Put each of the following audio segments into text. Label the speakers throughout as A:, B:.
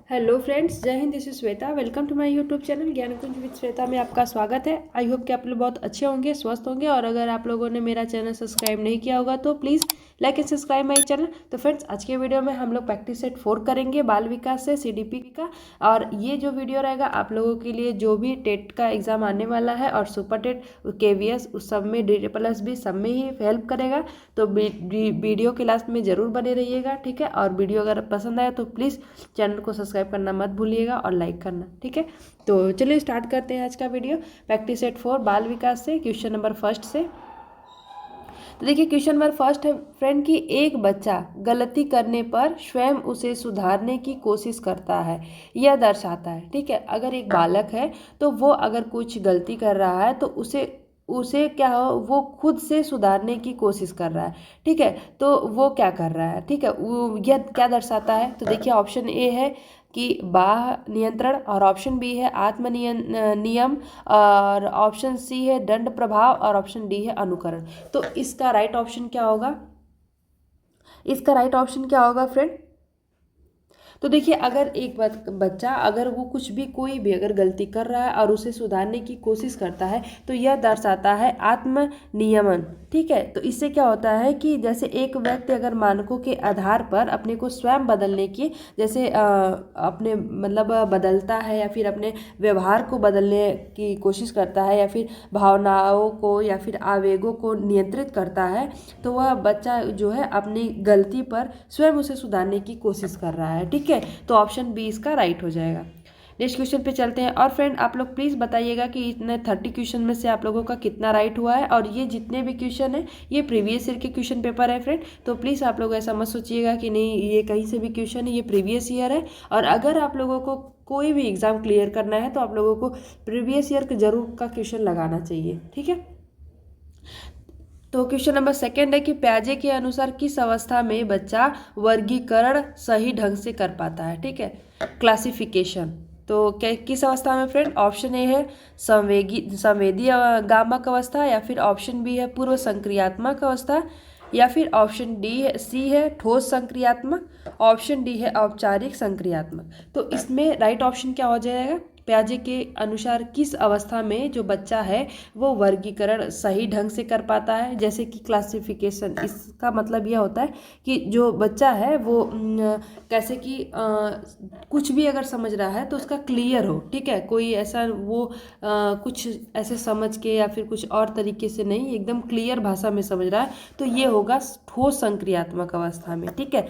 A: Hello friends, Jai Hind. This is Shweta. Welcome to my YouTube channel Gyan Kunj with Shweta में आपका स्वागत है। आई होप कि आप लोग बहुत अच्छे होंगे, स्वस्थ होंगे। और अगर आप लोगों ने मेरा चैनल सब्सक्राइब नहीं किया होगा तो please like and subscribe my channel. तो फ्रेंड्स, आज के वीडियो में हम लोग प्रैक्टिस सेट 4 करेंगे बाल विकास से सीडीपी का। और ये जो वीडियो रहेगा आप लोगों के लिए जो भी टेट का एग्जाम आने वाला है और सुपर टेट केवीएस उस सब में DPSS भी सब में ही हेल्प करेगा। तो वीडियो के लास्ट में ज़रूर बने रहिएगा, ठीक है। और वीडियो अगर पसंद आए तो प्लीज़ चैनल को सब्सक्राइब करना मत भूलिएगा और लाइक करना, ठीक है। तो चलिए स्टार्ट करते हैं आज का वीडियो। प्रैक्टिस सेट 4 बाल विकास से क्वेश्चन नंबर फर्स्ट से। तो देखिए क्वेश्चन नंबर फर्स्ट है फ्रेंड कि एक बच्चा गलती करने पर स्वयं उसे सुधारने की कोशिश करता है, यह दर्शाता है, ठीक है। अगर एक बालक है तो वो अगर कुछ गलती कर रहा है तो उसे उसे क्या हो, वो खुद से सुधारने की कोशिश कर रहा है, ठीक है। तो वो क्या कर रहा है, ठीक है, वो यह क्या दर्शाता है। तो देखिए ऑप्शन ए है कि बाह्य नियंत्रण, और ऑप्शन बी है नियम, और ऑप्शन सी है दंड प्रभाव, और ऑप्शन डी है अनुकरण। तो इसका राइट ऑप्शन क्या होगा? इसका राइट ऑप्शन क्या होगा फ्रेंड? तो देखिए अगर एक बच्चा अगर वो कुछ भी कोई भी अगर गलती कर रहा है और उसे सुधारने की कोशिश करता है तो यह दर्शाता है आत्म नियमन, ठीक है। तो इससे क्या होता है कि जैसे एक व्यक्ति अगर मानकों के आधार पर अपने को स्वयं बदलने की जैसे अपने मतलब बदलता है या फिर अपने व्यवहार को बदलने की कोशिश करता है या फिर भावनाओं को या फिर आवेगों को नियंत्रित करता है, तो वह बच्चा जो है अपनी गलती पर स्वयं उसे सुधारने की कोशिश कर रहा है, ठीक है। तो ऑप्शन बी इसका राइट हो जाएगा। नेक्स्ट क्वेश्चन पे चलते हैं। और फ्रेंड आप लोग प्लीज़ बताइएगा कि इतने 30 क्वेश्चन में से आप लोगों का कितना राइट हुआ है। और ये जितने भी क्वेश्चन है ये प्रीवियस ईयर के क्वेश्चन पेपर है फ्रेंड। तो प्लीज़ आप लोग ऐसा मत सोचिएगा कि नहीं ये कहीं से भी क्वेश्चन है, ये प्रीवियस ईयर है। और अगर आप लोगों को कोई भी एग्ज़ाम क्लियर करना है तो आप लोगों को प्रीवियस ईयर के जरूर का क्वेश्चन लगाना चाहिए, ठीक है। तो क्वेश्चन नंबर सेकेंड है कि प्याजे के अनुसार किस अवस्था में बच्चा वर्गीकरण सही ढंग से कर पाता है, ठीक है, क्लासिफिकेशन। तो क्या किस अवस्था में फ्रेंड? ऑप्शन ए है संवेदी गामक अवस्था, या फिर ऑप्शन बी है पूर्व संक्रियात्मक अवस्था, या फिर ऑप्शन सी है ठोस संक्रियात्मक, ऑप्शन डी है औपचारिक संक्रियात्मक। तो इसमें राइट ऑप्शन क्या हो जाएगा? प्याजे के अनुसार किस अवस्था में जो बच्चा है वो वर्गीकरण सही ढंग से कर पाता है, जैसे कि क्लासिफिकेशन। इसका मतलब यह होता है कि जो बच्चा है वो कैसे कि कुछ भी अगर समझ रहा है तो उसका क्लियर हो, ठीक है। कोई ऐसा वो कुछ ऐसे समझ के या फिर कुछ और तरीके से नहीं, एकदम क्लियर भाषा में समझ रहा है, तो ये होगा ठोस संक्रियात्मक अवस्था में, ठीक है।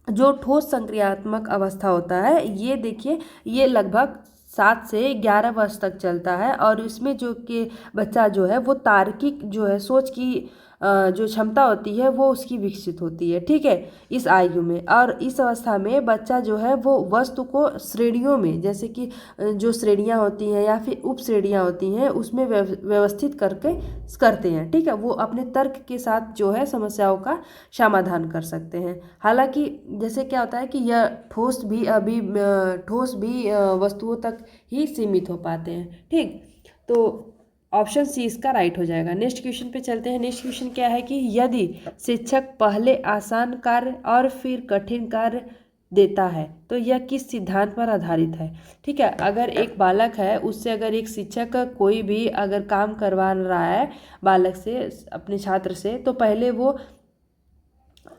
A: जो ठोस संक्रियात्मक अवस्था होता है ये देखिए ये लगभग 7 से 11 वर्ष तक चलता है। और इसमें जो कि बच्चा जो है वो तार्किक जो है सोच की जो क्षमता होती है वो उसकी विकसित होती है, ठीक है, इस आयु में। और इस अवस्था में बच्चा जो है वो वस्तु को श्रेणियों में, जैसे कि जो श्रेणियाँ होती हैं या फिर उप श्रेणियाँ होती हैं उसमें व्यवस्थित करके करते हैं, ठीक है। वो अपने तर्क के साथ जो है समस्याओं का समाधान कर सकते हैं। हालांकि जैसे क्या होता है कि यह ठोस भी वस्तुओं तक ही सीमित हो पाते हैं, ठीक। तो ऑप्शन सी इसका राइट हो जाएगा। नेक्स्ट क्वेश्चन पे चलते हैं। नेक्स्ट क्वेश्चन क्या है कि यदि शिक्षक पहले आसान कार्य और फिर कठिन कार्य देता है तो यह किस सिद्धांत पर आधारित है, ठीक है। अगर एक बालक है उससे अगर एक शिक्षक कोई भी अगर काम करवा रहा है बालक से, अपने छात्र से, तो पहले वो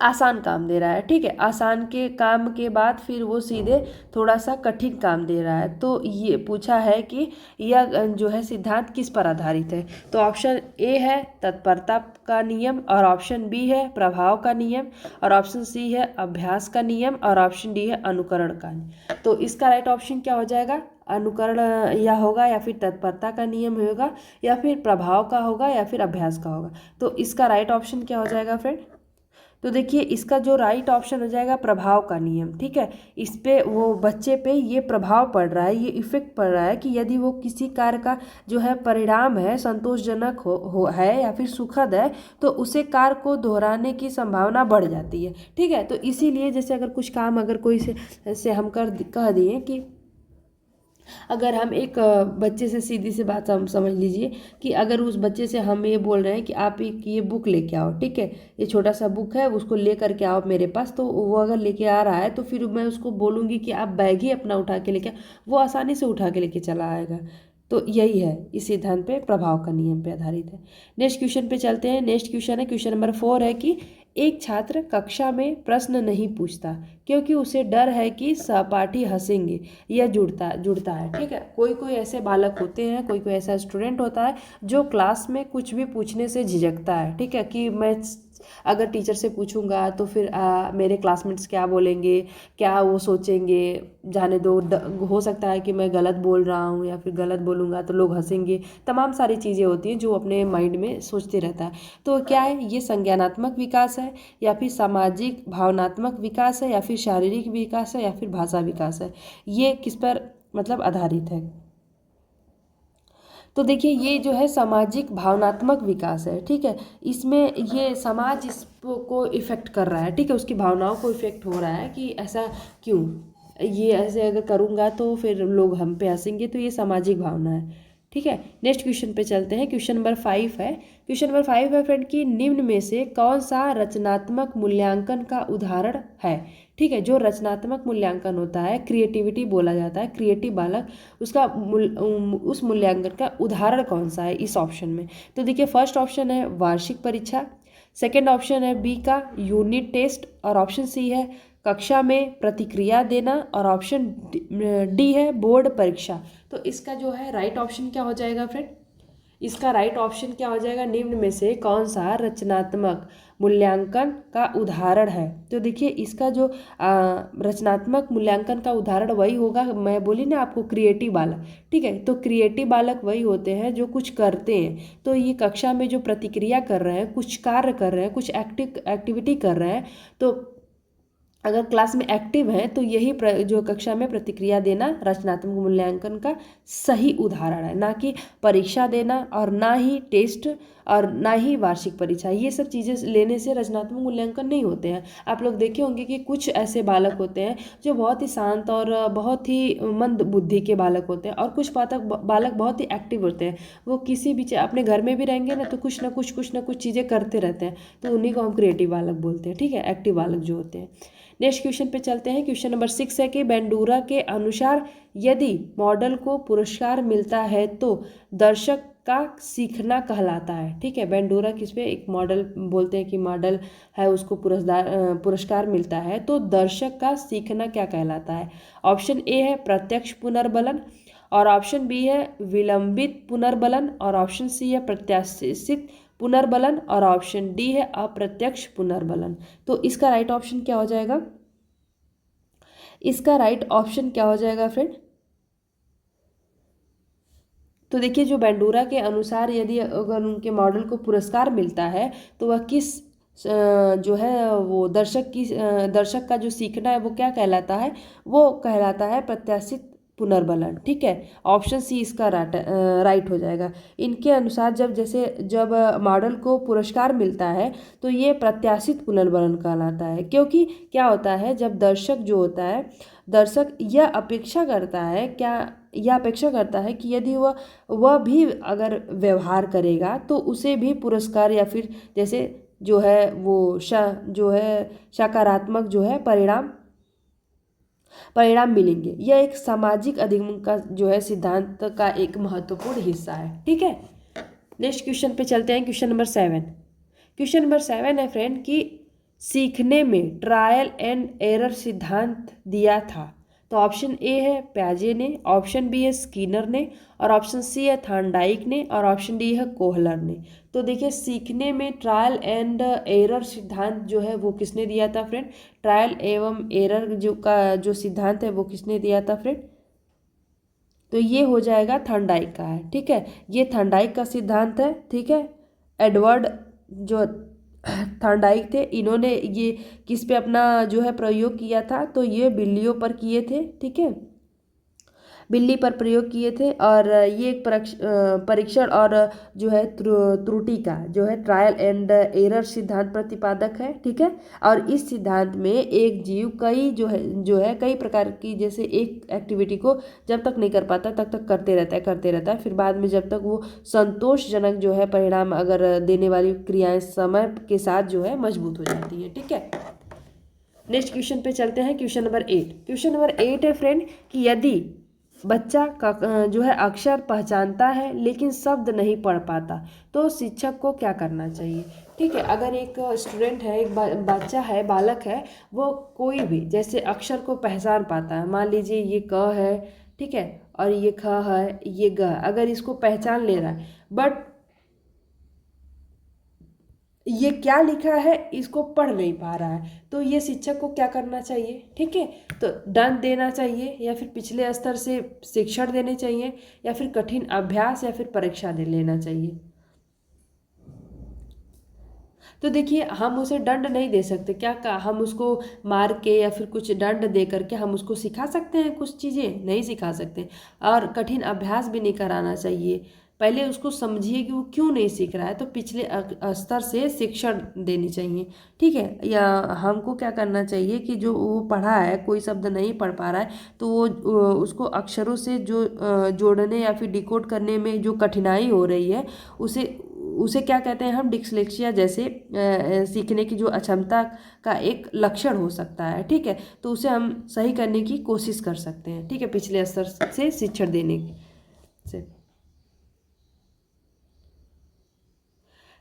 A: आसान काम दे रहा है, ठीक है। आसान के काम के बाद फिर वो सीधे थोड़ा सा कठिन काम दे रहा है। तो ये पूछा है कि यह जो है सिद्धांत किस पर आधारित है। तो ऑप्शन ए है तत्परता का नियम, और ऑप्शन बी है प्रभाव का नियम, और ऑप्शन सी है अभ्यास का नियम, और ऑप्शन डी है अनुकरण का नियम। तो इसका राइट ऑप्शन क्या हो जाएगा? अनुकरण या होगा, या फिर तत्परता का नियम होगा, या फिर प्रभाव का होगा, या फिर अभ्यास का होगा। तो इसका राइट ऑप्शन क्या हो जाएगा फ्रेंड? तो देखिए इसका जो राइट ऑप्शन हो जाएगा प्रभाव का नियम, ठीक है। इस पे वो बच्चे पे ये प्रभाव पड़ रहा है, ये इफेक्ट पड़ रहा है कि यदि वो किसी कार्य का जो है परिणाम है संतोषजनक हो है या फिर सुखद है तो उसे कार्य को दोहराने की संभावना बढ़ जाती है, ठीक है। तो इसीलिए जैसे अगर कुछ काम अगर कोई से हम कह दिए कि अगर हम एक बच्चे से सीधी सी बात हम समझ लीजिए कि अगर उस बच्चे से हम ये बोल रहे हैं कि आप एक ये बुक लेके आओ, ठीक है, ये छोटा सा बुक है, उसको ले करके आओ मेरे पास, तो वो अगर लेके आ रहा है तो फिर मैं उसको बोलूँगी कि आप बैग ही अपना उठा के लेके आओ, वो आसानी से उठा के लेके चला आएगा। तो यही है, इस सिद्धांत पे, प्रभाव का नियम पे आधारित है। नेक्स्ट क्वेश्चन पे चलते हैं। नेक्स्ट क्वेश्चन है, क्वेश्चन नंबर 4 है कि एक छात्र कक्षा में प्रश्न नहीं पूछता क्योंकि उसे डर है कि सहपाठी हंसेंगे। यह जुड़ता जुड़ता है, ठीक है। कोई कोई ऐसे बालक होते हैं, कोई कोई ऐसा स्टूडेंट होता है जो क्लास में कुछ भी पूछने से झिझकता है, ठीक है, कि मैं अगर टीचर से पूछूंगा तो फिर मेरे क्लासमेट्स क्या बोलेंगे, क्या वो सोचेंगे, जाने दो, हो सकता है कि मैं गलत बोल रहा हूँ या फिर गलत बोलूँगा तो लोग हंसेंगे, तमाम सारी चीज़ें होती हैं जो अपने माइंड में सोचते रहता है। तो क्या है, ये संज्ञानात्मक विकास है या फिर सामाजिक भावनात्मक विकास है या फिर शारीरिक विकास है या फिर भाषा विकास है, ये किस पर मतलब आधारित है। तो देखिए, ये जो है सामाजिक भावनात्मक विकास है, ठीक है। इसमें ये समाज इसको इफेक्ट कर रहा है, ठीक है, उसकी भावनाओं को इफेक्ट हो रहा है कि ऐसा क्यों, ये ऐसे अगर करूँगा तो फिर लोग हम पे हंसेंगे, तो ये सामाजिक भावना है, ठीक है। नेक्स्ट क्वेश्चन पे चलते हैं। क्वेश्चन नंबर 5 है। क्वेश्चन नंबर 5 है फ्रेंड कि निम्न में से कौन सा रचनात्मक मूल्यांकन का उदाहरण है, ठीक है। जो रचनात्मक मूल्यांकन होता है, क्रिएटिविटी बोला जाता है, क्रिएटिव बालक, उसका उस मूल्यांकन का उदाहरण कौन सा है इस ऑप्शन में। तो देखिए, फर्स्ट ऑप्शन है वार्षिक परीक्षा, सेकेंड ऑप्शन है बी का यूनिट टेस्ट, और ऑप्शन सी है कक्षा में प्रतिक्रिया देना, और ऑप्शन डी है बोर्ड परीक्षा। तो इसका जो है राइट ऑप्शन क्या हो जाएगा फ्रेंड, इसका राइट ऑप्शन क्या हो जाएगा, निम्न में से कौन सा रचनात्मक मूल्यांकन का उदाहरण है। तो देखिए, इसका जो रचनात्मक मूल्यांकन का उदाहरण वही होगा, मैं बोली ना आपको, क्रिएटिव बालक, ठीक है। तो क्रिएटिव बालक वही होते हैं जो कुछ करते हैं, तो ये कक्षा में जो प्रतिक्रिया कर रहे हैं, कुछ कार्य कर रहे हैं, कुछ एक्टिविटी कर रहे हैं, तो अगर क्लास में एक्टिव हैं तो यही जो कक्षा में प्रतिक्रिया देना रचनात्मक मूल्यांकन का सही उदाहरण है, ना कि परीक्षा देना और ना ही टेस्ट और ना ही वार्षिक परीक्षा। ये सब चीज़ें लेने से रचनात्मक मूल्यांकन नहीं होते हैं। आप लोग देखे होंगे कि कुछ ऐसे बालक होते हैं जो बहुत ही शांत और बहुत ही मंद बुद्धि के बालक होते हैं, और कुछ बालक बहुत ही एक्टिव होते हैं। वो किसी भी अपने घर में भी रहेंगे ना तो कुछ ना कुछ चीज़ें करते रहते हैं, तो उन्हीं को हम क्रिएटिव बालक बोलते हैं, ठीक है, एक्टिव बालक जो होते हैं। नेक्स्ट क्वेश्चन पे चलते हैं। क्वेश्चन नंबर 6 है कि बेंडूरा के अनुसार यदि मॉडल को पुरस्कार मिलता है तो दर्शक का सीखना कहलाता है, ठीक है। बेंडूरा किस पे एक मॉडल बोलते हैं कि मॉडल है, उसको पुरस्कार मिलता है तो दर्शक का सीखना क्या कहलाता है। ऑप्शन ए है प्रत्यक्ष पुनर्बलन, और ऑप्शन बी है विलंबित पुनर्बलन, और ऑप्शन सी है प्रत्याशित पुनर्बलन, और ऑप्शन डी है अप्रत्यक्ष पुनर्बलन। तो इसका राइट ऑप्शन क्या हो जाएगा, इसका राइट ऑप्शन क्या हो जाएगा फ्रेंड। तो देखिए, जो बेंडूरा के अनुसार यदि अगर उनके मॉडल को पुरस्कार मिलता है तो वह किस जो है वो दर्शक का जो सीखना है वो क्या कहलाता है, वो कहलाता है प्रत्याशित पुनर्बलन, ठीक है। ऑप्शन सी इसका राइट हो जाएगा। इनके अनुसार जब मॉडल को पुरस्कार मिलता है तो ये प्रत्याशित पुनर्बलन कहलाता है, क्योंकि क्या होता है, जब दर्शक जो होता है, दर्शक यह अपेक्षा करता है कि यदि वह भी अगर व्यवहार करेगा तो उसे भी पुरस्कार या फिर जैसे जो है वो जो है सकारात्मक जो है परिणाम मिलेंगे। यह एक सामाजिक अधिगम का जो है सिद्धांत का एक महत्वपूर्ण हिस्सा है, ठीक है। नेक्स्ट क्वेश्चन पे चलते हैं। क्वेश्चन नंबर 7, क्वेश्चन नंबर 7 है फ्रेंड कि सीखने में ट्रायल एंड एरर सिद्धांत दिया था। तो ऑप्शन ए है प्याजे ने, ऑप्शन बी है स्किनर ने, और ऑप्शन सी है थॉर्नडाइक ने, और ऑप्शन डी है कोहलर ने। तो देखिए, सीखने में ट्रायल एंड एरर सिद्धांत जो है वो किसने दिया था फ्रेंड, ट्रायल एवं एरर जो सिद्धांत है वो किसने दिया था फ्रेंड। तो ये हो जाएगा थॉर्नडाइक का है, ठीक है, ये थॉर्नडाइक का सिद्धांत है, ठीक है। एडवर्ड जो थॉर्नडाइक थे, इन्होंने ये किस पे अपना जो है प्रयोग किया था, तो ये बिल्लियों पर किए थे, ठीक है। बिल्ली पर प्रयोग किए थे। और ये एक परीक्षण और जो है त्रुटि का जो है ट्रायल एंड एरर सिद्धांत प्रतिपादक है। ठीक है, और इस सिद्धांत में एक जीव कई जो है कई प्रकार की जैसे एक एक्टिविटी को जब तक नहीं कर पाता तब तक करते रहता है, फिर बाद में जब तक वो संतोषजनक जो है परिणाम अगर देने वाली क्रियाएं समय के साथ जो है मजबूत हो जाती है। ठीक है, नेक्स्ट क्वेश्चन पे चलते हैं। Question number 8। क्वेश्चन नंबर 8 है फ्रेंड कि यदि बच्चा का जो है अक्षर पहचानता है लेकिन शब्द नहीं पढ़ पाता तो शिक्षक को क्या करना चाहिए। ठीक है, अगर एक स्टूडेंट है, एक बच्चा है, बालक है, वो कोई भी जैसे अक्षर को पहचान पाता है, मान लीजिए ये क है, ठीक है, और ये ख है, ये ग, अगर इसको पहचान ले रहा है बट ये क्या लिखा है इसको पढ़ नहीं पा रहा है, तो ये शिक्षक को क्या करना चाहिए। ठीक है, तो दंड देना चाहिए या फिर पिछले स्तर से शिक्षण देने चाहिए या फिर कठिन अभ्यास या फिर परीक्षा दे लेना चाहिए। तो देखिए, हम उसे दंड नहीं दे सकते, क्या हम उसको मार के या फिर कुछ दंड दे करके हम उसको सिखा सकते हैं, कुछ चीज़ें नहीं सिखा सकते। और कठिन अभ्यास भी नहीं कराना चाहिए, पहले उसको समझिए कि वो क्यों नहीं सीख रहा है, तो पिछले स्तर से शिक्षण देनी चाहिए। ठीक है, या हमको क्या करना चाहिए कि जो वो पढ़ा है, कोई शब्द नहीं पढ़ पा रहा है तो वो उसको अक्षरों से जो जोड़ने या फिर डिकोड करने में जो कठिनाई हो रही है उसे उसे क्या कहते हैं हम, डिस्लेक्सिया जैसे सीखने की जो अक्षमता का एक लक्षण हो सकता है। ठीक है, तो उसे हम सही करने की कोशिश कर सकते हैं। ठीक है, पिछले स्तर से शिक्षण देने से।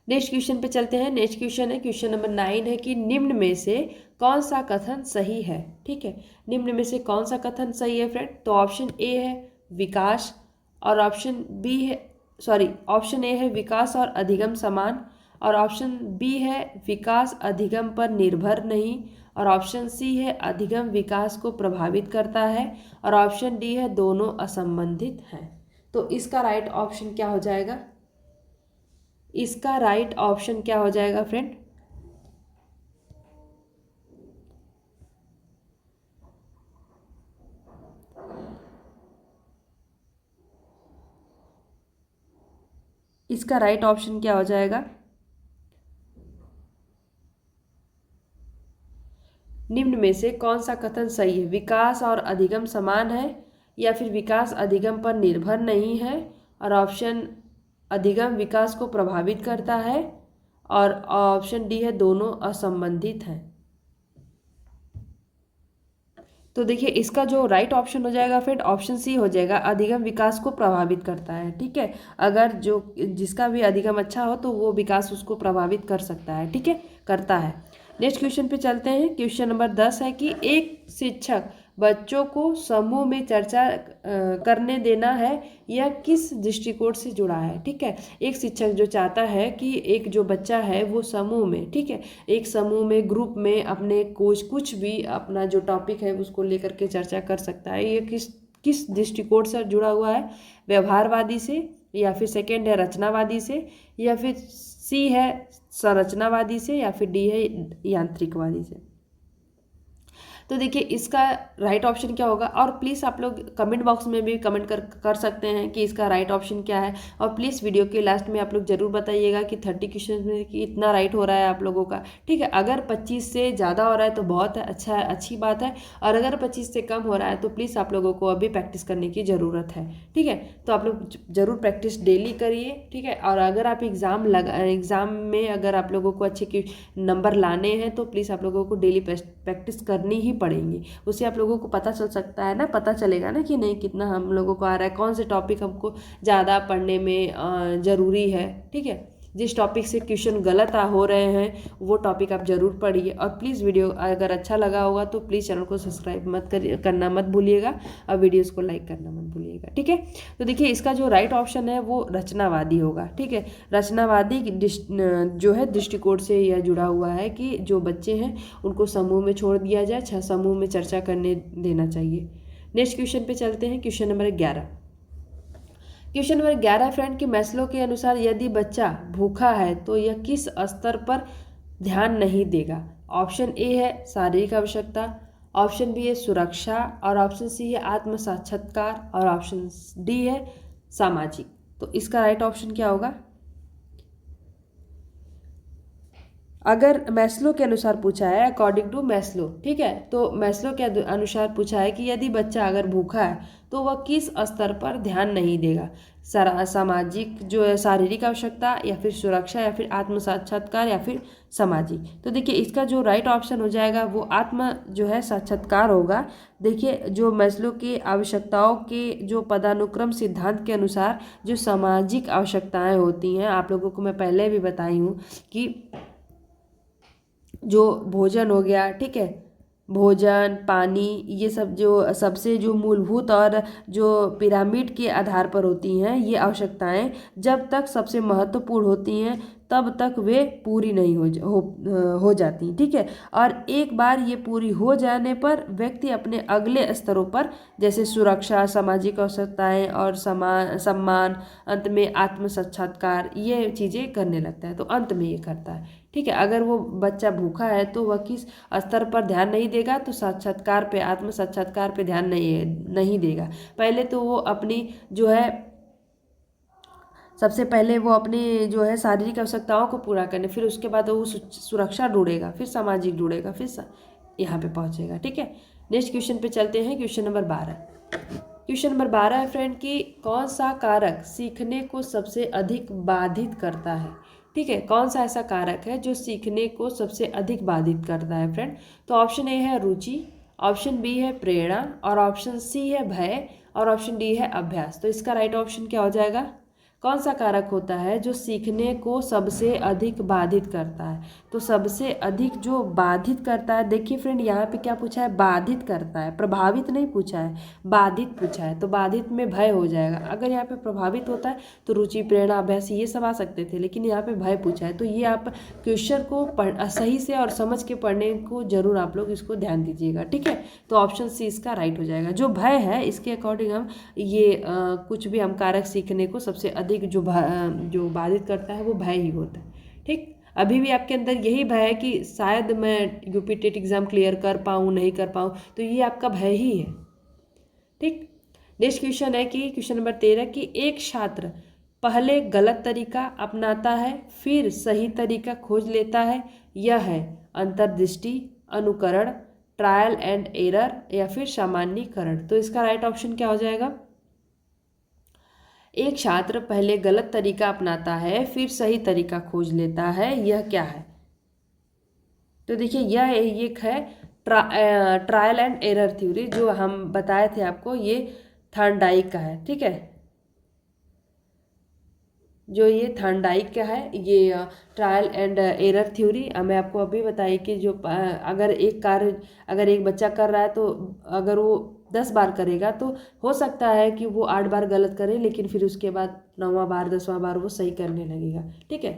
A: नेक्स्ट क्वेश्चन पे चलते हैं। नेक्स्ट क्वेश्चन है क्वेश्चन नंबर 9 है कि निम्न में से कौन सा कथन सही है। ठीक है, निम्न में से कौन सा कथन सही है फ्रेंड, तो ऑप्शन ए है विकास, और ऑप्शन ए है विकास और अधिगम समान, और ऑप्शन बी है विकास अधिगम पर निर्भर नहीं, और ऑप्शन सी है अधिगम विकास को प्रभावित करता है, और ऑप्शन डी है दोनों असंबंधित हैं। तो इसका राइट ऑप्शन क्या हो जाएगा, इसका राइट ऑप्शन क्या हो जाएगा फ्रेंड, इसका राइट ऑप्शन क्या हो जाएगा, निम्न में से कौन सा कथन सही है, विकास और अधिगम समान है, या फिर विकास अधिगम पर निर्भर नहीं है, और ऑप्शन अधिगम विकास को प्रभावित करता है, और ऑप्शन डी है दोनों असंबंधित हैं। तो देखिए, इसका जो राइट ऑप्शन हो जाएगा फ्रेंड ऑप्शन सी हो जाएगा, अधिगम विकास को प्रभावित करता है। ठीक है, अगर जो जिसका भी अधिगम अच्छा हो तो वो विकास उसको प्रभावित कर सकता है। ठीक है, करता है। नेक्स्ट क्वेश्चन पे चलते हैं। क्वेश्चन नंबर 10 है कि एक शिक्षक बच्चों को समूह में चर्चा करने देना है, यह किस दृष्टिकोण से जुड़ा है। ठीक है, एक शिक्षक जो चाहता है कि एक जो बच्चा है वो समूह में, ठीक है, एक समूह में ग्रुप में अपने कुछ भी अपना जो टॉपिक है उसको लेकर के चर्चा कर सकता है। ये किस दृष्टिकोण से जुड़ा हुआ है, व्यवहारवादी से, या फिर सेकेंड है रचनावादी से, या फिर सी है संरचनावादी से, या फिर डी है यांत्रिकवादी से। तो देखिए, इसका राइट ऑप्शन क्या होगा, और प्लीज़ आप लोग कमेंट बॉक्स में भी कमेंट कर सकते हैं कि इसका राइट ऑप्शन क्या है। और प्लीज़ वीडियो के लास्ट में आप लोग ज़रूर बताइएगा कि 30 क्वेश्चन में कि इतना राइट हो रहा है आप लोगों का। ठीक है, अगर 25 से ज़्यादा हो रहा है तो बहुत अच्छा है, अच्छी बात है, और अगर 25 से कम हो रहा है तो प्लीज़ आप लोगों को अभी प्रैक्टिस करने की ज़रूरत है। ठीक है, तो आप लोग ज़रूर प्रैक्टिस डेली करिए। ठीक है, और अगर आप एग्ज़ाम में अगर आप लोगों को अच्छे नंबर लाने हैं तो प्लीज़ आप लोगों को डेली प्रैक्टिस करनी ही पड़ेंगी। उससे आप लोगों को पता चल सकता है ना, पता चलेगा ना कि नहीं कितना हम लोगों को आ रहा है, कौन से टॉपिक हमको ज़्यादा पढ़ने में ज़रूरी है। ठीक है, जिस टॉपिक से क्वेश्चन गलत हो रहे हैं वो टॉपिक आप ज़रूर पढ़िए। और प्लीज़ वीडियो अगर अच्छा लगा होगा तो प्लीज़ चैनल को सब्सक्राइब करना मत भूलिएगा, और वीडियोज़ को लाइक करना मत भूलिएगा। ठीक है, तो देखिए, इसका जो राइट ऑप्शन है वो रचनावादी होगा। ठीक है, रचनावादी जो है दृष्टिकोण से यह जुड़ा हुआ है कि जो बच्चे हैं उनको समूह में छोड़ दिया जाए, समूह में चर्चा करने देना चाहिए। नेक्स्ट क्वेश्चन पे चलते हैं। Question number 11। Question number 11 friend कि मैस्लो के अनुसार यदि बच्चा भूखा है तो यह किस स्तर पर ध्यान नहीं देगा। ऑप्शन ए है शारीरिक आवश्यकता, ऑप्शन बी है सुरक्षा, और ऑप्शन सी है आत्म साक्षात्कार, और ऑप्शन डी है सामाजिक। तो इसका राइट ऑप्शन क्या होगा? अगर मैस्लो के अनुसार पूछा है, अकॉर्डिंग टू मैस्लो, ठीक है, तो मैस्लो के अनुसार पूछा है कि यदि बच्चा अगर भूखा है तो वह किस स्तर पर ध्यान नहीं देगा, सामाजिक जो है शारीरिक आवश्यकता, या फिर सुरक्षा, या फिर आत्म साक्षात्कार, या फिर सामाजिक। तो देखिए इसका जो राइट ऑप्शन हो जाएगा वो आत्म जो है साक्षात्कार होगा। देखिए जो मैस्लो की आवश्यकताओं के जो पदानुक्रम सिद्धांत के अनुसार जो सामाजिक आवश्यकताएं होती हैं, आप लोगों को मैं पहले भी बताई हूँ कि जो भोजन हो गया, ठीक है, भोजन, पानी, ये सब जो सबसे जो मूलभूत और जो पिरामिड के आधार पर होती हैं, ये आवश्यकताएं जब तक सबसे महत्वपूर्ण होती हैं तब तक वे पूरी नहीं हो जाती, ठीक है। और एक बार ये पूरी हो जाने पर व्यक्ति अपने अगले स्तरों पर, जैसे सुरक्षा, सामाजिक आवश्यकताएं और सम्मान, अंत में आत्म साक्षात्कार, ये चीज़ें करने लगता है। तो अंत में ये करता है, ठीक है। अगर वो बच्चा भूखा है तो वह किस स्तर पर ध्यान नहीं देगा, तो साक्षात्कार पे, आत्म साक्षात्कार पे ध्यान नहीं देगा। पहले तो वो अपनी जो है, सबसे पहले वो अपनी जो है शारीरिक आवश्यकताओं को पूरा करने, फिर उसके बाद वो सुरक्षा ढूंढेगा, फिर सामाजिक ढूंढेगा, फिर यहाँ पे पहुँचेगा, ठीक है। नेक्स्ट क्वेश्चन पे चलते हैं, क्वेश्चन नंबर 12। क्वेश्चन नंबर 12 है फ्रेंड कि कौन सा कारक सीखने को सबसे अधिक बाधित करता है, ठीक है। कौन सा ऐसा कारक है जो सीखने को सबसे अधिक बाधित करता है फ्रेंड? तो ऑप्शन ए है रुचि, ऑप्शन बी है प्रेरणा, और ऑप्शन सी है भय, और ऑप्शन डी है अभ्यास। तो इसका राइट ऑप्शन क्या हो जाएगा? कौन सा कारक होता है जो सीखने को सबसे अधिक बाधित करता है? तो सबसे अधिक जो बाधित करता है, देखिए फ्रेंड यहाँ पे क्या पूछा है, बाधित करता है, प्रभावित नहीं पूछा है, बाधित पूछा है। तो बाधित में भय हो जाएगा। अगर यहाँ पे प्रभावित होता है तो रुचि, प्रेरणा, अभ्यास ये सब आ सकते थे, लेकिन यहाँ पे भय पूछा है। तो ये आप क्वेश्चन को सही से और समझ के पढ़ने को जरूर आप लोग इसको ध्यान दीजिएगा, ठीक है। तो ऑप्शन सी इसका राइट हो जाएगा। जो भय है इसके अकॉर्डिंग हम ये कुछ भी हम कारक सीखने को सबसे अधिक जो बाधित करता है वो भय ही होता है, ठीक। अभी भी आपके अंदर यही भय है कि शायद मैं यूपी टेट एग्जाम क्लियर कर पाऊँ, नहीं कर पाऊँ, तो ये आपका भय ही है, ठीक। नेक्स्ट क्वेश्चन है कि क्वेश्चन नंबर 13 कि एक छात्र पहले गलत तरीका अपनाता है फिर सही तरीका खोज लेता है, यह है अंतर्दृष्टि, अनुकरण, ट्रायल एंड एरर, या फिर सामान्यीकरण। तो इसका राइट ऑप्शन क्या हो जाएगा? एक छात्र पहले गलत तरीका अपनाता है फिर सही तरीका खोज लेता है, यह क्या है? तो देखिए यह एक है ट्रायल एंड एरर थ्योरी, जो हम बताए थे आपको, ये थॉर्नडाइक का है, ठीक है। जो ये थॉर्नडाइक का है, ये ट्रायल एंड एरर थ्योरी मैं आपको अभी बताई कि जो अगर एक कार्य अगर एक बच्चा कर रहा है तो अगर वो 10 बार करेगा तो हो सकता है कि वो 8 बार गलत करे, लेकिन फिर उसके बाद 9वां बार 10वां बार वो सही करने लगेगा, ठीक है।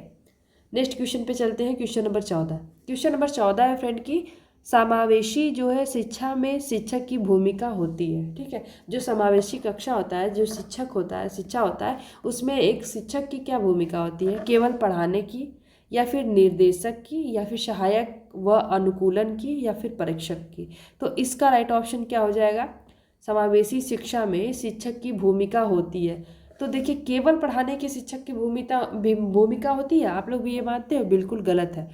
A: नेक्स्ट क्वेश्चन पे चलते हैं, क्वेश्चन नंबर 14। क्वेश्चन नंबर 14 है फ्रेंड की समावेशी जो है शिक्षा में शिक्षक की भूमिका होती है, ठीक है। जो समावेशी कक्षा होता है, जो शिक्षक होता है, शिक्षा होता है, उसमें एक शिक्षक की क्या भूमिका होती है? केवल पढ़ाने की, या फिर निर्देशक की, या फिर सहायक व अनुकूलन की, या फिर परीक्षक की। तो इसका राइट ऑप्शन क्या हो जाएगा? समावेशी शिक्षा में शिक्षक की भूमिका होती है। तो देखिए केवल पढ़ाने के शिक्षक की भूमिका होती है, आप लोग भी ये मानते हो? बिल्कुल गलत है।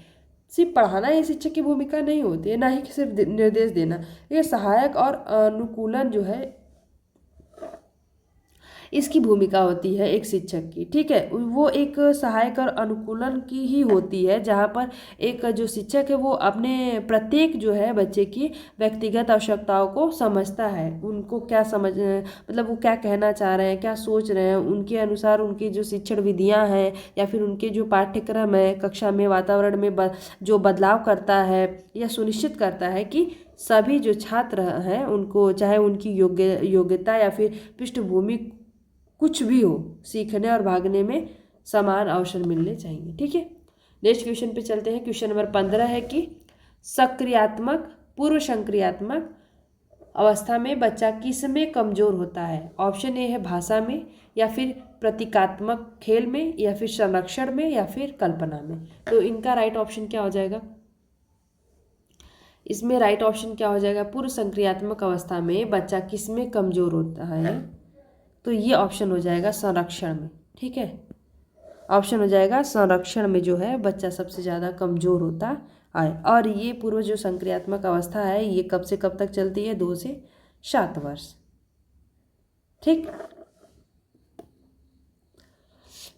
A: सिर्फ पढ़ाना ये शिक्षक की भूमिका नहीं होती है, ना ही सिर्फ निर्देश देना। ये सहायक और अनुकूलन जो है इसकी भूमिका होती है एक शिक्षक की, ठीक है। वो एक सहायक और अनुकूलन की ही होती है, जहाँ पर एक जो शिक्षक है वो अपने प्रत्येक जो है बच्चे की व्यक्तिगत आवश्यकताओं को समझता है, उनको क्या मतलब वो क्या कहना चाह रहे हैं, क्या सोच रहे हैं, उनके अनुसार उनकी जो शिक्षण विधियाँ हैं या फिर उनके जो पाठ्यक्रम है कक्षा में, वातावरण में जो बदलाव करता है, यह सुनिश्चित करता है कि सभी जो छात्र हैं उनको, चाहे उनकी योग्यता या फिर पृष्ठभूमि कुछ भी हो, सीखने और भागने में समान अवसर मिलने चाहिए, ठीक है। नेक्स्ट क्वेश्चन पे चलते हैं। क्वेश्चन नंबर 15 है कि सक्रियात्मक पूर्व संक्रियात्मक अवस्था में बच्चा किस में कमजोर होता है? ऑप्शन ए है भाषा में, या फिर प्रतीकात्मक खेल में, या फिर संरक्षण में, या फिर कल्पना में। तो इनका राइट ऑप्शन क्या हो जाएगा? इसमें राइट ऑप्शन क्या हो जाएगा, पूर्व संक्रियात्मक अवस्था में बच्चा किस में कमजोर होता है, तो ये ऑप्शन हो जाएगा संरक्षण में। ठीक है, ऑप्शन हो जाएगा संरक्षण में जो है बच्चा सबसे ज़्यादा कमजोर होता है। और ये पूर्व जो संक्रियात्मक अवस्था है ये कब से कब तक चलती है, 2 से 7 वर्ष। ठीक,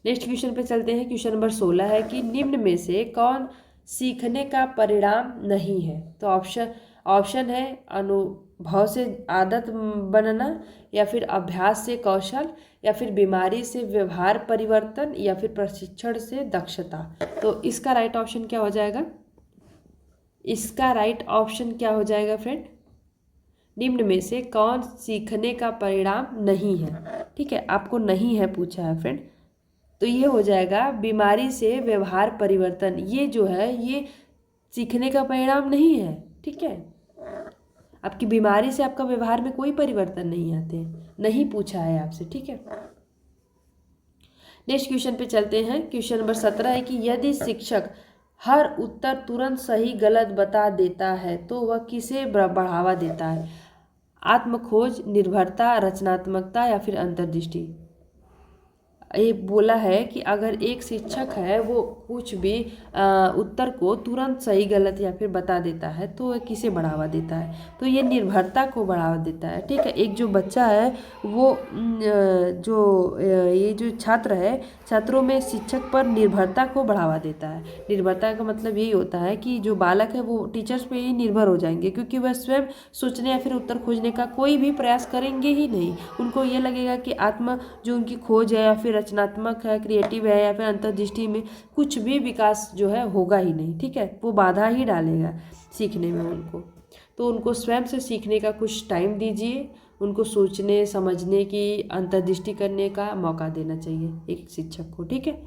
A: नेक्स्ट क्वेश्चन पे चलते हैं। क्वेश्चन नंबर 16 है कि निम्न में से कौन सीखने का परिणाम नहीं है। तो ऑप्शन है अनुभव से आदत बनना, या फिर अभ्यास से कौशल, या फिर बीमारी से व्यवहार परिवर्तन, या फिर प्रशिक्षण से दक्षता। तो इसका राइट ऑप्शन क्या हो जाएगा, इसका राइट ऑप्शन क्या हो जाएगा फ्रेंड, निम्न में से कौन सीखने का परिणाम नहीं है। ठीक है, आपको नहीं है पूछा है फ्रेंड, तो ये हो जाएगा बीमारी से व्यवहार परिवर्तन। ये जो है ये सीखने का परिणाम नहीं है। ठीक है, आपकी बीमारी से आपका व्यवहार में कोई परिवर्तन नहीं आते, नहीं पूछा है आपसे। ठीक है, नेक्स्ट क्वेश्चन पे चलते हैं। क्वेश्चन नंबर 17 है कि यदि शिक्षक हर उत्तर तुरंत सही गलत बता देता है तो वह किसे बढ़ावा देता है, आत्मखोज, निर्भरता, रचनात्मकता, या फिर अंतर्दृष्टि। ये बोला है कि अगर एक शिक्षक है वो कुछ भी उत्तर को तुरंत सही गलत या फिर बता देता है तो वह किसे बढ़ावा देता है, तो ये निर्भरता को बढ़ावा देता है। ठीक है, एक जो बच्चा है वो ये जो छात्र है, छात्रों में शिक्षक पर निर्भरता को बढ़ावा देता है। निर्भरता का मतलब यही होता है कि जो बालक है वो टीचर्स पे ही निर्भर हो जाएंगे, क्योंकि वह स्वयं सोचने या फिर उत्तर खोजने का कोई भी प्रयास करेंगे ही नहीं। उनको ये लगेगा कि जो उनकी खोज है या फिर रचनात्मक है, क्रिएटिव है, या फिर अंतर्दृष्टि में कुछ भी विकास जो है होगा ही नहीं। ठीक है, वो बाधा ही डालेगा सीखने में उनको। तो उनको स्वयं से सीखने का कुछ टाइम दीजिए, उनको सोचने समझने की, अंतर्दृष्टि करने का मौका देना चाहिए एक शिक्षक को। ठीक है,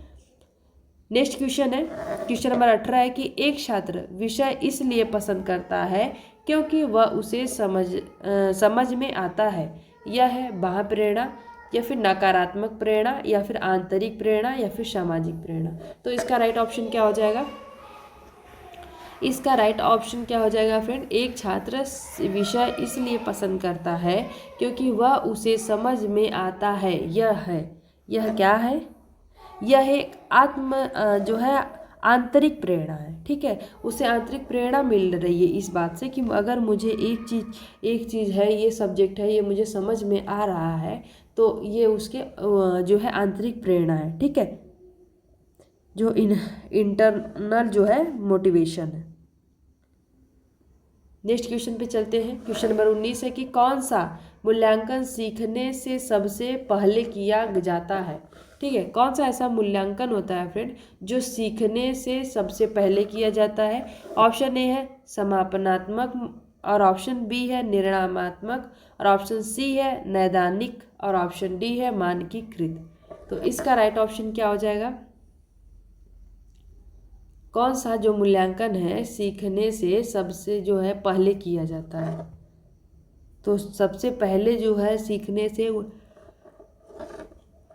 A: नेक्स्ट क्वेश्चन है। क्वेश्चन नंबर 18 है कि एक छात्र विषय इसलिए पसंद करता है क्योंकि वह उसे समझ में आता है। यह है बाह्य प्रेरणा, या फिर नकारात्मक प्रेरणा, या फिर आंतरिक प्रेरणा, या फिर सामाजिक प्रेरणा। तो इसका राइट ऑप्शन क्या हो जाएगा, इसका राइट ऑप्शन क्या हो जाएगा फ्रेंड, एक छात्र विषय इसलिए पसंद करता है क्योंकि वह उसे समझ में आता है। यह क्या है, यह एक जो है आंतरिक प्रेरणा है। ठीक है, उसे आंतरिक प्रेरणा मिल रही है इस बात से कि अगर मुझे एक चीज़ है, ये सब्जेक्ट है, ये मुझे समझ में आ रहा है, तो ये उसके जो है आंतरिक प्रेरणा है। ठीक है, जो इंटरनल जो है मोटिवेशन है। नेक्स्ट क्वेश्चन पे चलते हैं। क्वेश्चन नंबर 19 है कि कौन सा मूल्यांकन सीखने से सबसे पहले किया जाता है। ठीक है, कौन सा ऐसा मूल्यांकन होता है फ्रेंड जो सीखने से सबसे पहले किया जाता है। ऑप्शन ए है समापनात्मक, और ऑप्शन बी है निर्णयात्मक, और ऑप्शन सी है नैदानिक, और ऑप्शन डी है मानकीकृत। तो इसका राइट ऑप्शन क्या हो जाएगा, कौन सा जो मूल्यांकन है सीखने से सबसे जो है पहले किया जाता है। तो सबसे पहले जो है सीखने से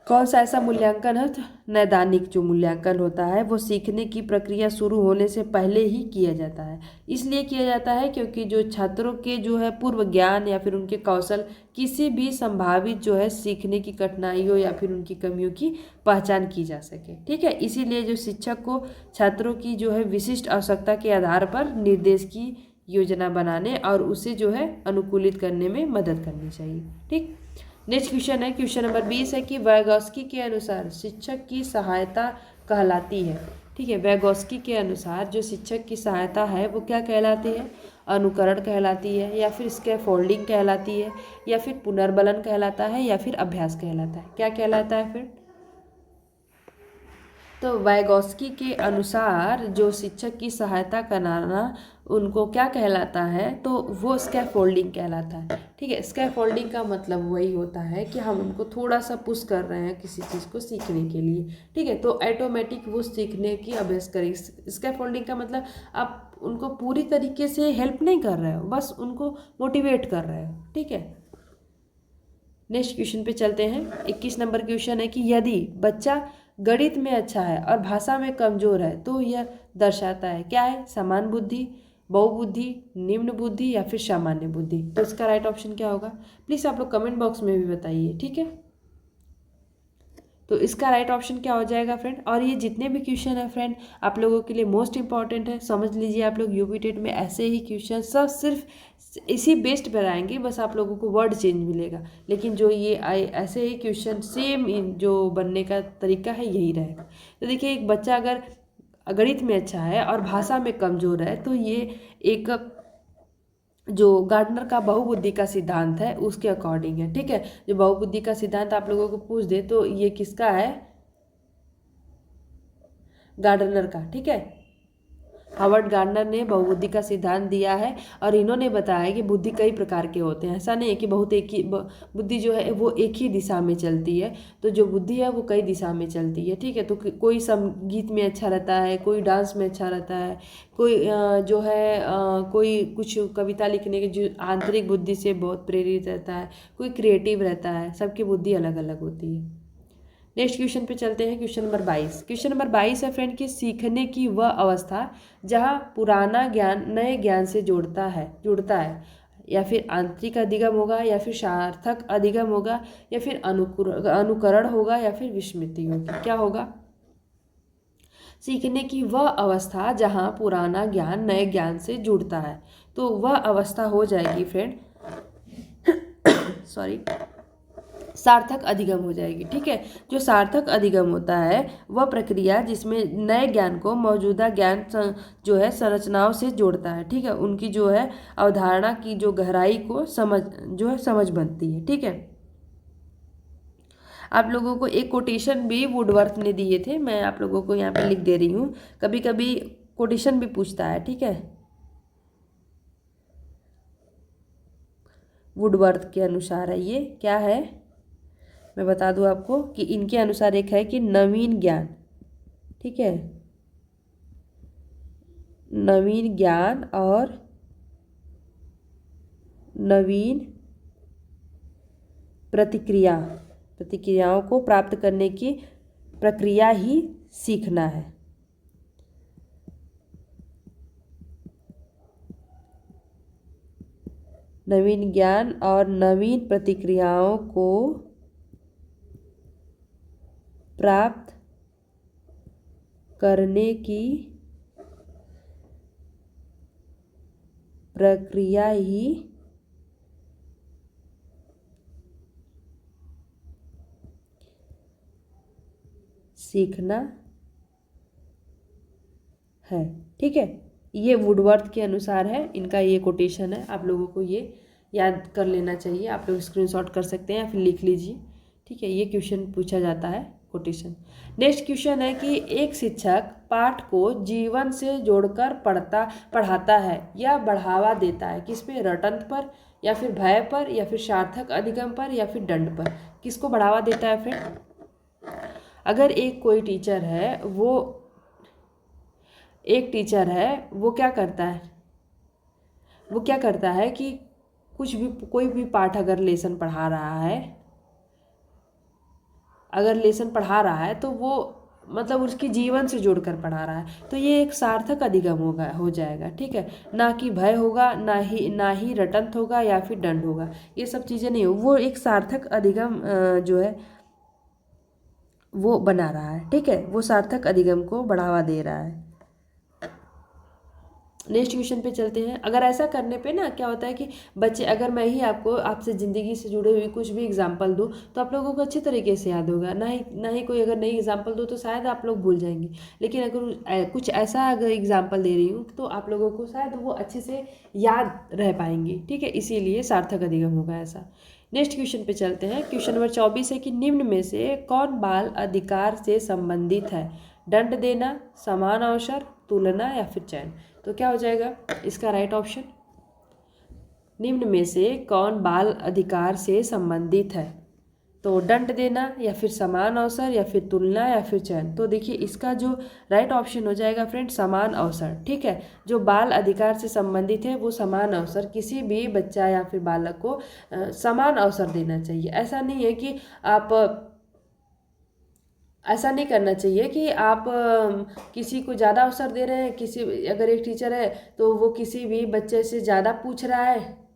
A: कौन सा ऐसा मूल्यांकन है, तो नैदानिक जो मूल्यांकन होता है वो सीखने की प्रक्रिया शुरू होने से पहले ही किया जाता है। इसलिए किया जाता है क्योंकि जो छात्रों के जो है पूर्व ज्ञान या फिर उनके कौशल किसी भी संभावित जो है सीखने की कठिनाइयों या फिर उनकी कमियों की पहचान की जा सके। ठीक है, इसीलिए जो शिक्षक को छात्रों की जो है विशिष्ट आवश्यकता के आधार पर निर्देश की योजना बनाने और उसे जो है अनुकूलित करने में मदद करनी चाहिए। ठीक, नेक्स्ट क्वेश्चन है। क्वेश्चन नंबर 20 है कि वैगोस्की के अनुसार शिक्षक की सहायता कहलाती है। ठीक है, वैगोस्की के अनुसार जो शिक्षक की सहायता है वो क्या कहलाती है, अनुकरण कहलाती है, या फिर स्कैफोल्डिंग कहलाती है, या फिर पुनर्बलन कहलाता है, या फिर अभ्यास कहलाता है। क्या कहलाता है फिर, तो वैगोस्की के अनुसार जो शिक्षक की सहायता कराना उनको क्या कहलाता है, तो वो स्कैफोल्डिंग कहलाता है। ठीक है, स्कैफोल्डिंग का मतलब वही होता है कि हम उनको थोड़ा सा पुश कर रहे हैं किसी चीज़ को सीखने के लिए। ठीक है, तो ऑटोमेटिक वो सीखने की अभ्यास करेगी। स्कैफोल्डिंग का मतलब आप उनको पूरी तरीके से हेल्प नहीं कर रहे हो, बस उनको मोटिवेट कर रहे हो। ठीक है, नेक्स्ट क्वेश्चन पे चलते हैं। 21 नंबर क्वेश्चन है कि यदि बच्चा गणित में अच्छा है और भाषा में कमज़ोर है तो यह दर्शाता है क्या है, समान बुद्धि, बहुबुद्धि, निम्न बुद्धि या फिर सामान्य बुद्धि। तो इसका राइट ऑप्शन क्या होगा, प्लीज़ आप लोग कमेंट बॉक्स में भी बताइए, ठीक है। तो इसका राइट ऑप्शन क्या हो जाएगा फ्रेंड। और ये जितने भी क्वेश्चन है फ्रेंड आप लोगों के लिए मोस्ट इंपॉर्टेंट है, समझ लीजिए आप लोग यूपी टेट में ऐसे ही क्वेश्चन सब सिर्फ इसी बेस्ड पर आएंगे, बस आप लोगों को वर्ड चेंज मिलेगा, लेकिन जो ये ऐसे ही क्वेश्चन सेम जो बनने का तरीका है यही रहेगा। तो देखिए एक बच्चा अगर गणित में अच्छा है और भाषा में कमज़ोर है तो ये एक जो गार्डनर का बहुबुद्धि का सिद्धांत है उसके अकॉर्डिंग है, ठीक है। जो बहुबुद्धि का सिद्धांत आप लोगों को पूछ दे तो ये किसका है, गार्डनर का, ठीक है। हार्वर्ड गार्डनर ने बहुबुद्धि का सिद्धांत दिया है और इन्होंने बताया कि बुद्धि कई प्रकार के होते हैं। ऐसा नहीं है कि बहुत एक ही बुद्धि जो है वो एक ही दिशा में चलती है, तो जो बुद्धि है वो कई दिशा में चलती है, ठीक है। तो कोई संगीत में अच्छा रहता है, कोई डांस में अच्छा रहता है, कोई जो है कोई कुछ कविता लिखने के जो आंतरिक बुद्धि से बहुत प्रेरित रहता है, कोई क्रिएटिव रहता है, सबकी बुद्धि अलग अलग होती है। नेक्स्ट क्वेश्चन पे चलते हैं, क्वेश्चन नंबर 22। क्वेश्चन नंबर 22 है फ्रेंड कि सीखने की वह अवस्था जहाँ पुराना ज्ञान नए ज्ञान से जुड़ता है, या फिर आंतरिक अधिगम होगा, या फिर सार्थक अधिगम होगा, या फिर अनुकरण होगा, या फिर विस्मृति होगी। क्या होगा, सीखने की वह अवस्था जहाँ पुराना ज्ञान नए ज्ञान से जुड़ता है, तो वह अवस्था हो जाएगी फ्रेंड सॉरी सार्थक अधिगम हो जाएगी, ठीक है। जो सार्थक अधिगम होता है वह प्रक्रिया जिसमें नए ज्ञान को मौजूदा ज्ञान जो है संरचनाओं से जोड़ता है, ठीक है। उनकी जो है अवधारणा की जो गहराई को समझ बनती है, ठीक है। आप लोगों को एक कोटेशन भी वुडवर्थ ने दिए थे, मैं आप लोगों को यहाँ पे लिख दे रही हूँ, कभी कभी कोटेशन भी पूछता है, ठीक है। वुडवर्थ के अनुसार है, ये क्या है मैं बता दूं आपको कि इनके अनुसार एक है कि नवीन ज्ञान, ठीक है, नवीन ज्ञान और नवीन प्रतिक्रियाओं को प्राप्त करने की प्रक्रिया ही सीखना है। नवीन ज्ञान और नवीन प्रतिक्रियाओं को प्राप्त करने की प्रक्रिया ही सीखना है, ठीक है। ये वुडवर्थ के अनुसार है, इनका ये कोटेशन है, आप लोगों को ये याद कर लेना चाहिए, आप लोग स्क्रीनशॉट कर सकते हैं या फिर लिख लीजिए, ठीक है। ये क्वेश्चन पूछा जाता है कोटेशन। नेक्स्ट क्वेश्चन है कि एक शिक्षक पाठ को जीवन से जोड़कर पढ़ाता है या बढ़ावा देता है, किस पे, रटंत पर, या फिर भय पर, या फिर सार्थक अधिगम पर, या फिर दंड पर। किसको बढ़ावा देता है फ्रेंड, अगर एक कोई टीचर है वो क्या करता है कि कोई भी पाठ अगर लेसन पढ़ा रहा है तो वो मतलब उसके जीवन से जोड़कर पढ़ा रहा है, तो ये एक सार्थक अधिगम हो जाएगा, ठीक है। ना कि भय होगा, ना ही रटंत होगा या फिर दंड होगा, ये सब चीज़ें नहीं हो, वो एक सार्थक अधिगम जो है वो बना रहा है, ठीक है, वो सार्थक अधिगम को बढ़ावा दे रहा है। नेक्स्ट क्वेश्चन पे चलते हैं। अगर ऐसा करने पे ना क्या होता है कि बच्चे, अगर मैं ही आपसे ज़िंदगी से जुड़े हुए कुछ भी एग्जांपल दूँ तो आप लोगों को अच्छे तरीके से याद होगा, ना ही कोई अगर नई एग्जांपल दूँ तो शायद आप लोग भूल जाएंगे, लेकिन अगर कुछ ऐसा अगर एग्जांपल दे रही हूँ तो आप लोगों को शायद वो अच्छे से याद रह पाएंगे, ठीक है, इसीलिए सार्थक अधिगम होगा ऐसा। नेक्स्ट क्वेश्चन पे चलते हैं। क्वेश्चन नंबर 24 है कि निम्न में से कौन बाल अधिकार से संबंधित है, दंड देना, समान अवसर, तुलना, या फिर चयन। तो क्या हो जाएगा इसका राइट ऑप्शन, निम्न में से कौन बाल अधिकार से संबंधित है, तो दंड देना, या फिर समान अवसर, या फिर तुलना, या फिर चयन। तो देखिए इसका जो राइट ऑप्शन हो जाएगा फ्रेंड समान अवसर, ठीक है। जो बाल अधिकार से संबंधित है वो समान अवसर, किसी भी बच्चा या फिर बालक को समान अवसर देना चाहिए। ऐसा नहीं है कि ऐसा नहीं करना चाहिए कि आप किसी को ज़्यादा अवसर दे रहे हैं, किसी अगर एक टीचर है तो वो किसी भी बच्चे से ज़्यादा पूछ रहा है,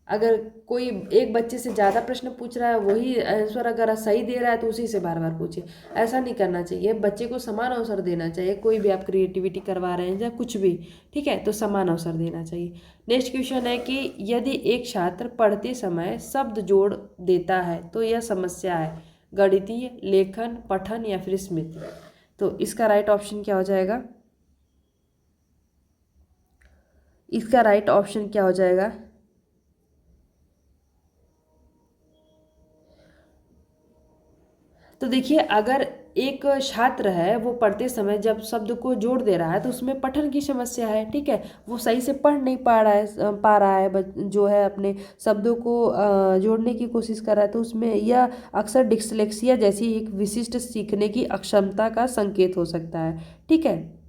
A: अगर कोई एक बच्चे से ज़्यादा प्रश्न पूछ रहा है, वही आंसर अगर सही दे रहा है तो उसी से बार बार पूछिए। ऐसा नहीं करना चाहिए, बच्चे को समान अवसर देना चाहिए। कोई भी आप क्रिएटिविटी करवा रहे हैं या कुछ भी, ठीक है, तो समान अवसर देना चाहिए। नेक्स्ट क्वेश्चन है कि यदि एक छात्र पढ़ते समय शब्द जोड़ देता है तो यह समस्या है, गणितीय, लेखन, पठन या फिर स्मृति। तो इसका राइट ऑप्शन क्या हो जाएगा? इसका राइट ऑप्शन क्या हो जाएगा? तो देखिए, अगर एक छात्र है वो पढ़ते समय जब शब्द को जोड़ दे रहा है तो उसमें पठन की समस्या है, ठीक है, वो सही से पढ़ नहीं पा रहा है जो है अपने शब्दों को जोड़ने की कोशिश कर रहा है, तो उसमें यह अक्सर डिस्लेक्सिया जैसी एक विशिष्ट सीखने की अक्षमता का संकेत हो सकता है, ठीक है।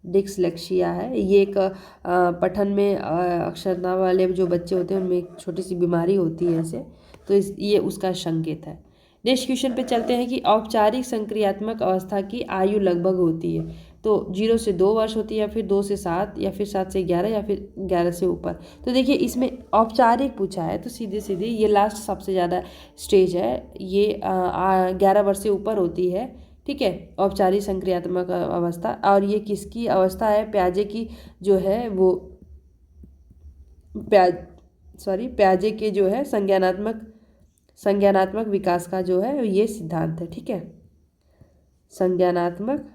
A: डिस्लेक्सिया है ये एक पठन में अक्षरता वाले जो बच्चे होते हैं उनमें एक छोटी सी बीमारी होती है ऐसे, तो ये उसका संकेत है। नेक्स्ट क्वेश्चन पे चलते हैं कि औपचारिक संक्रियात्मक अवस्था की आयु लगभग होती है, तो 0 से 2 वर्ष होती है, या फिर 2 से 7, या फिर 7 से 11, या फिर 11 से ऊपर। तो देखिए इसमें औपचारिक पूछा है तो सीधे सीधे ये लास्ट सबसे ज़्यादा स्टेज है, ये 11 वर्ष से ऊपर होती है, ठीक है, औपचारिक संक्रियात्मक अवस्था। और ये किसकी अवस्था है? प्याजे की जो है वो प्याजे के जो है संज्ञानात्मक विकास का जो है ये सिद्धांत है, ठीक है, संज्ञानात्मक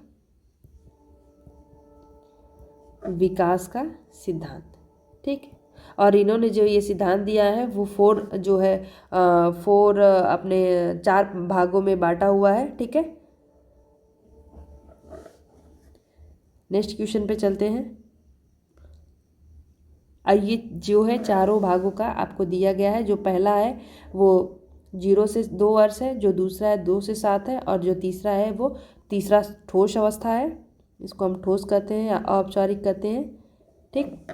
A: विकास का सिद्धांत, ठीक है। और इन्होंने जो ये सिद्धांत दिया है वो 4 अपने 4 भागों में बांटा हुआ है, ठीक है। नेक्स्ट क्वेश्चन पे चलते हैं। ये जो है चारों भागों का आपको दिया गया है। जो पहला है वो 0 से 2 वर्ष है, जो दूसरा है 2 से 7 है, और जो तीसरा है वो तीसरा ठोस अवस्था है, इसको हम ठोस कहते हैं या औपचारिक कहते हैं, ठीक।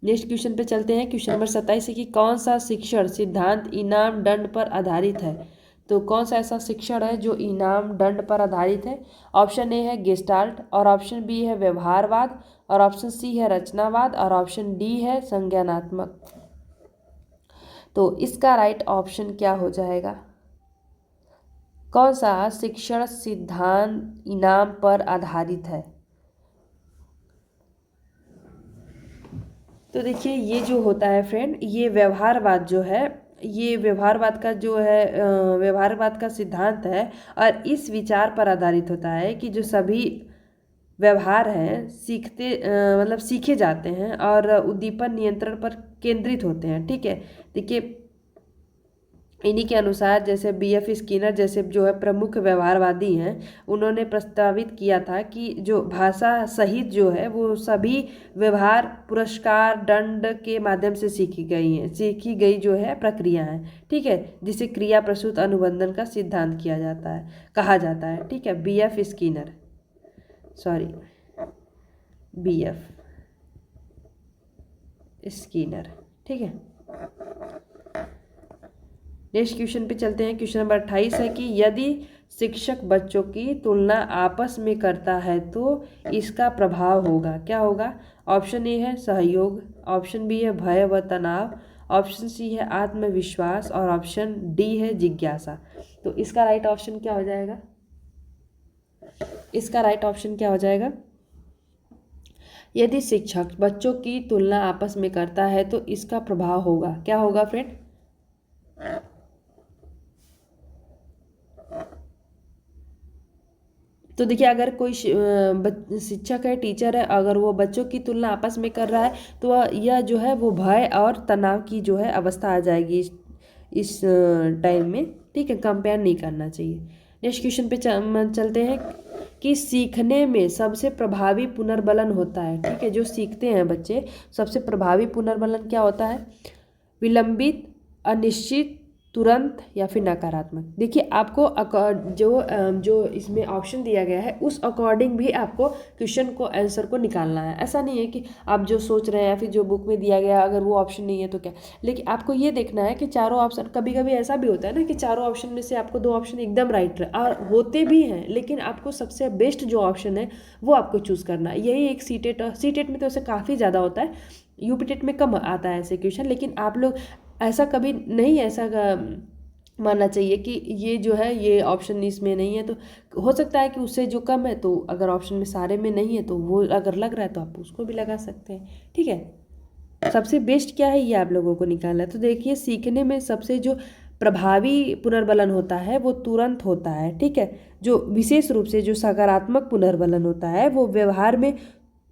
A: नेक्स्ट क्वेश्चन पे चलते हैं। क्वेश्चन नंबर 27 है कि कौन सा शिक्षण सिद्धांत इनाम दंड पर आधारित है। तो कौन सा ऐसा शिक्षण है जो इनाम दंड पर आधारित है? ऑप्शन ए है गेस्टाल्ट, और ऑप्शन बी है व्यवहारवाद, और ऑप्शन सी है रचनावाद, और ऑप्शन डी है संज्ञानात्मक। तो इसका राइट ऑप्शन क्या हो जाएगा? कौन सा शिक्षण सिद्धांत इनाम पर आधारित है? तो देखिए ये जो होता है फ्रेंड, ये व्यवहारवाद जो है, ये व्यवहारवाद का जो है व्यवहारवाद का सिद्धांत है, और इस विचार पर आधारित होता है कि जो सभी व्यवहार हैं मतलब सीखे जाते हैं और उद्दीपन नियंत्रण पर केंद्रित होते हैं, ठीक है। देखिए इन्हीं के अनुसार जैसे BF स्किनर जैसे जो है प्रमुख व्यवहारवादी हैं, उन्होंने प्रस्तावित किया था कि जो भाषा सहित जो है वो सभी व्यवहार पुरस्कार दंड के माध्यम से सीखी गई जो है प्रक्रिया है, ठीक है, जिसे क्रिया प्रसूत अनुबंधन का सिद्धांत कहा जाता है, ठीक है। BF स्किनर, ठीक है। नेक्स्ट क्वेश्चन पे चलते हैं। क्वेश्चन नंबर 28 है कि यदि शिक्षक बच्चों की तुलना आपस में करता है तो इसका प्रभाव होगा, क्या होगा? ऑप्शन ए है सहयोग, ऑप्शन बी है भय व तनाव, ऑप्शन सी है आत्मविश्वास, और ऑप्शन डी है जिज्ञासा। तो इसका राइट ऑप्शन क्या हो जाएगा? इसका राइट ऑप्शन क्या हो जाएगा? यदि शिक्षक बच्चों की तुलना आपस में करता है तो इसका प्रभाव होगा, क्या होगा फ्रेंड? तो देखिए अगर कोई शिक्षक है, टीचर है, अगर वो बच्चों की तुलना आपस में कर रहा है तो यह जो है वो भय और तनाव की जो है अवस्था आ जाएगी इस टाइम में, ठीक है, कंपेयर नहीं करना चाहिए। नेक्स्ट क्वेश्चन पे चलते हैं कि सीखने में सबसे प्रभावी पुनर्बलन होता है, ठीक है, जो सीखते हैं बच्चे सबसे प्रभावी पुनर्बलन क्या होता है? विलंबित, अनिश्चित, तुरंत या फिर नकारात्मक। देखिए आपको जो इसमें ऑप्शन दिया गया है उस अकॉर्डिंग भी आपको क्वेश्चन को आंसर को निकालना है। ऐसा नहीं है कि आप जो सोच रहे हैं या फिर जो बुक में दिया गया अगर वो ऑप्शन नहीं है तो क्या, लेकिन आपको ये देखना है कि चारों ऑप्शन, कभी कभी ऐसा भी होता है ना कि चारों ऑप्शन में से आपको 2 ऑप्शन एकदम राइट और होते भी हैं, लेकिन आपको सबसे बेस्ट जो ऑप्शन है वो आपको चूज़ करना है। यही एक सीटेट में तो ऐसे काफ़ी ज़्यादा होता है, यूपी टेट में कम आता है ऐसे क्वेश्चन, लेकिन आप लोग ऐसा कभी नहीं ऐसा मानना चाहिए कि ये जो है ये ऑप्शन इसमें नहीं है, तो हो सकता है कि उससे जो कम है, तो अगर ऑप्शन में सारे में नहीं है तो वो अगर लग रहा है तो आप उसको भी लगा सकते हैं। ठीक है, सबसे बेस्ट क्या है ये आप लोगों को निकालना है। तो देखिए सीखने में सबसे जो प्रभावी पुनर्बलन होता है वो तुरंत होता है। ठीक है, जो विशेष रूप से जो सकारात्मक पुनर्बलन होता है वो व्यवहार में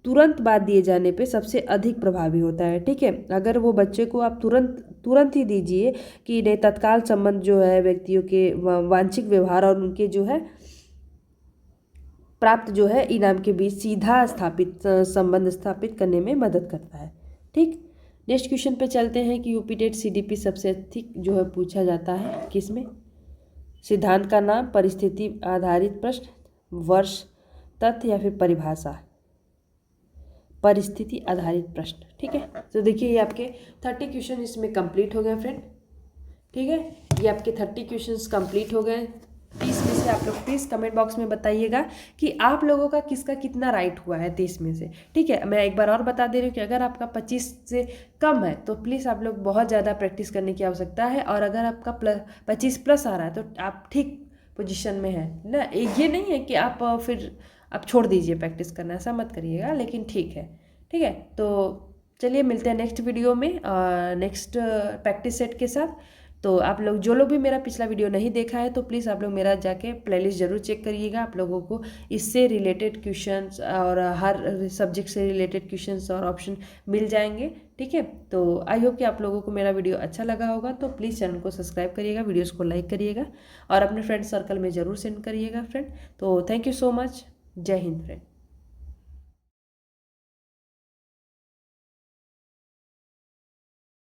A: तुरंत बात दिए जाने पे सबसे अधिक प्रभावी होता है। ठीक है, अगर वो बच्चे को आप तुरंत ही दीजिए कि नहीं, तत्काल संबंध जो है व्यक्तियों के वांछित व्यवहार और उनके जो है प्राप्त जो है इनाम के बीच सीधा संबंध स्थापित करने में मदद करता है। ठीक, नेक्स्ट क्वेश्चन पे चलते हैं कि यूपी टेट सीडीपी सबसे अधिक जो है पूछा जाता है किसमें। सिद्धांत का नाम, परिस्थिति आधारित प्रश्न, वर्ष, तथ्य या फिर परिभाषा। परिस्थिति आधारित प्रश्न। ठीक है, तो देखिए ये आपके 30 क्वेश्चन इसमें कंप्लीट हो गए फ्रेंड। ठीक है, ये आपके 30 क्वेश्चंस कंप्लीट हो गए। 30 में से आप लोग प्लीज़ कमेंट बॉक्स में बताइएगा कि आप लोगों का किसका कितना राइट हुआ है 30 में से। ठीक है, मैं एक बार और बता दे रही हूँ कि अगर आपका 25 से कम है तो प्लीज़ आप लोग बहुत ज़्यादा प्रैक्टिस करने की आवश्यकता है, और अगर आपका 25 प्लस आ रहा है तो आप ठीक पोजीशन में है ना। ये नहीं है कि आप फिर आप छोड़ दीजिए प्रैक्टिस करना, ऐसा मत करिएगा, लेकिन ठीक है। ठीक है, तो चलिए मिलते हैं नेक्स्ट वीडियो में नेक्स्ट प्रैक्टिस सेट के साथ। तो आप लोग जो लोग भी मेरा पिछला वीडियो नहीं देखा है तो प्लीज़ आप लोग मेरा जाके प्लेलिस्ट ज़रूर चेक करिएगा। आप लोगों को इससे रिलेटेड क्वेश्चंस और हर सब्जेक्ट से रिलेटेड क्वेश्चंस और ऑप्शन मिल जाएंगे। ठीक है, तो आई होप कि आप लोगों को मेरा वीडियो अच्छा लगा होगा। तो प्लीज़ चैनल को सब्सक्राइब करिएगा, वीडियोज़ को लाइक करिएगा और अपने फ्रेंड सर्कल में ज़रूर सेंड करिएगा फ्रेंड। तो थैंक यू सो मच। जय हिंद फ्रेंड।